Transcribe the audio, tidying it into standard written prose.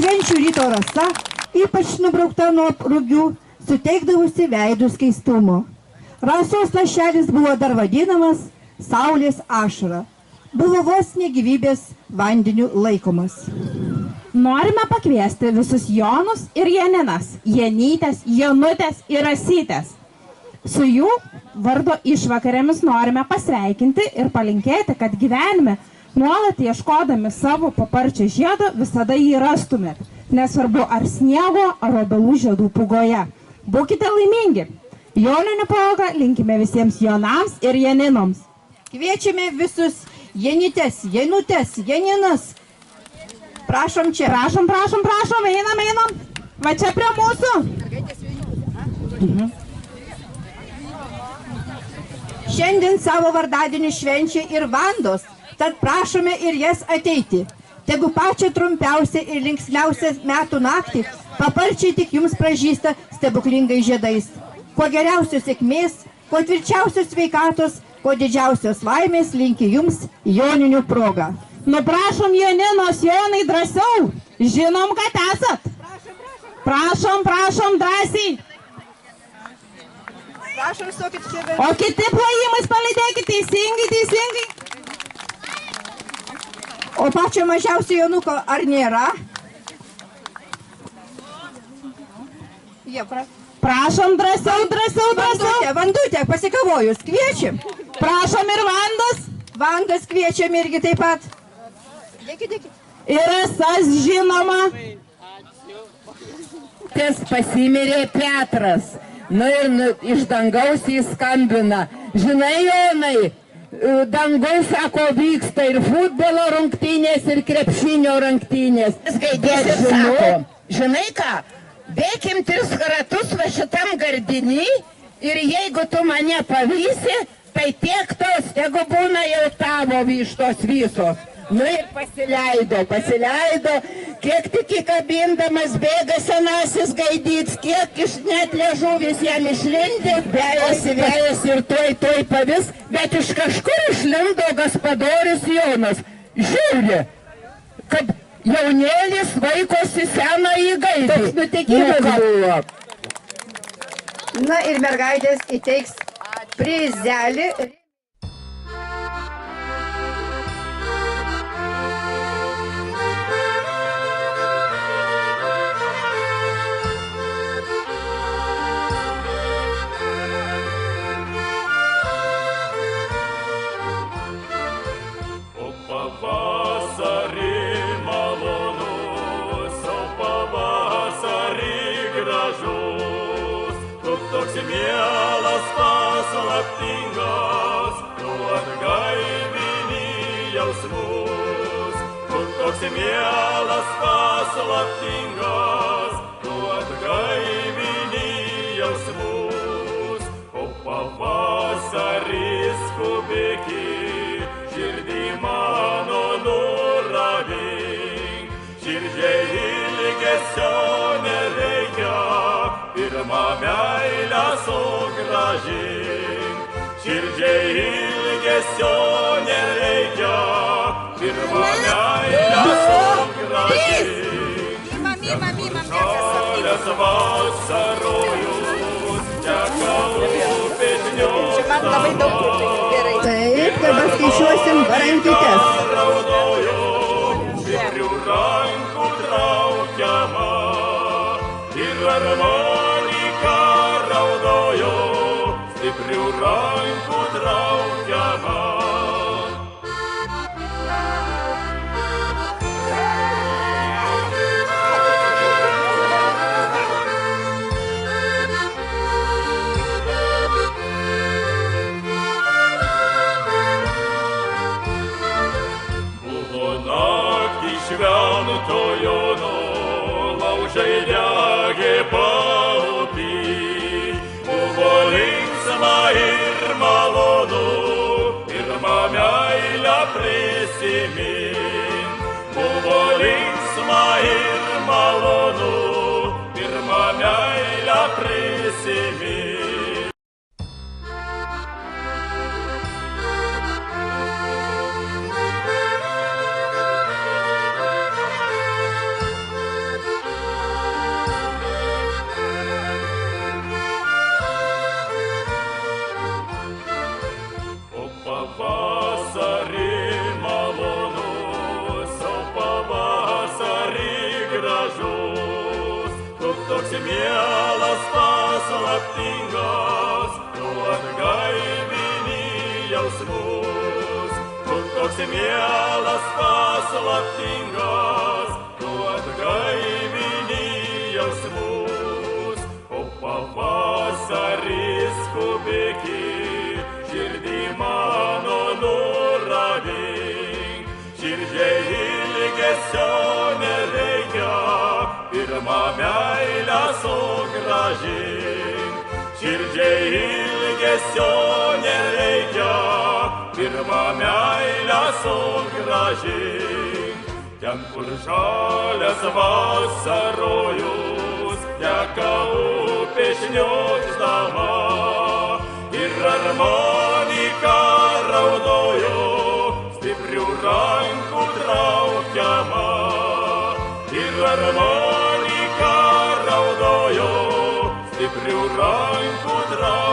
Švenčių ryto rasa, ypač nubraukta nuo rugių, suteikdavusi veidus keistumo. Rasos lašelis buvo dar vadinamas saulės ašara. Buvo vos negyvybės vandeniu laikomas. Norime pakviesti visus Jonus ir Janinas, Janytės, Jonutės ir Rasytės. Su jų vardo išvakarėmis norime pasveikinti ir palinkėti, kad gyvenime nuolat ieškodami savo paparčio žiedo visada jį rastumėt. Nesvarbu ar sniego, ar obelų žiedų pūgoje. Būkite laimingi. Joninių progą linkime visiems Jonams ir Janinoms. Kviečiame visus Janytės, Janutės, Janinas. Prašom čia. Prašom, einam. Va čia prie mūsų. Šiandien savo vardadienį švenčia ir Vandos, tad prašome ir jas ateiti. Tegu pačią trumpiausią ir linksmiausią metų naktį paparčiai tik jums pražįsta stebuklingai žiedais. Kuo geriausios sėkmės, kuo tvirčiausios sveikatos, kuo didžiausios laimės linki jums joninių progą. Prašom Janinos, Jonai, drąsiau. Žinom, kad esat. Prašom drąsiai. Prašom, stokit čia. O kiti plojimais palydėkit teisingai. O pačio mažiausio Jonuko ar nėra? Prašom drąsiau. Vandutė, pasikavojus, kviečiam. Prašom ir Vandas. Vandas kviečiam irgi taip pat. Ir Rasas žinoma. Ties pasimirė Petras. Ir iš dangaus jis skambina. Žinai, Jonai, dangaus, sako, vyksta ir futbolo rungtynės, ir krepšinio rungtynės. Bet žinau, žinai ką, Bėkim 3 ratus va šitam gardinį ir jeigu tu mane pavysi, tai tiek tos, tegu būna jau tavo vištos visos. Nu ir pasileido, kiek tik įkabindamas bėga senasis Gaidyts, kiek iš net liežuvis jam išlindė, vejasi ir tuoj pavis, bet iš kažkur išlindo Gaspadorius Jonas. Žiūri, kad jaunėlis vaikosi senąjį Gaidį. Toks nutikimas buvo. Na ir mergaitės įteiks prizelį. Toks mielas paslaptingas, tu atgaivini jausmus. Toks mielas paslaptingas, tu atgaivini jausmus. O pavasaris skubėki, širdį mano nuramink, širdžiai ilgesio nereikia. Pirmą meilę sugrąžink, širdžiai ilgesio nereikia. Pirmą meilę sugrąžink. Žalės vasarojus, teka upės gniaužta. Taip, dabar skaičiuosim barankytes. Stiprių rankų traukiama ir harmonika raudojo, stiprių rankų traukiama. Buvo naktį švento Jono, laužai degė paupy, buvo linksma ir malonu, pirmą meilę prisimint. Buvo linksma ir malonu, pirmą meilę prisimint. Pavasarį malonus, o pavasarį gražus, tu toks mielas paslaptingas, tu atgaivini jausmus. Tu toks mielas paslaptingas, tu atgaivini jausmus. O pavasarį skubėki, širdį mano nuramink, širdžiai ilgesio nereikia. Pirmą meilę sugrąžink, širdžiai ilgesio nereikia. Pirmą meilę sugrąžink. Ten, kur žalias vasarojus, teka upė šniokšdama ir harmonika raudojo, stiprių rankų traukiama. Ir harmonika raudojo, stiprių rankų traukiama.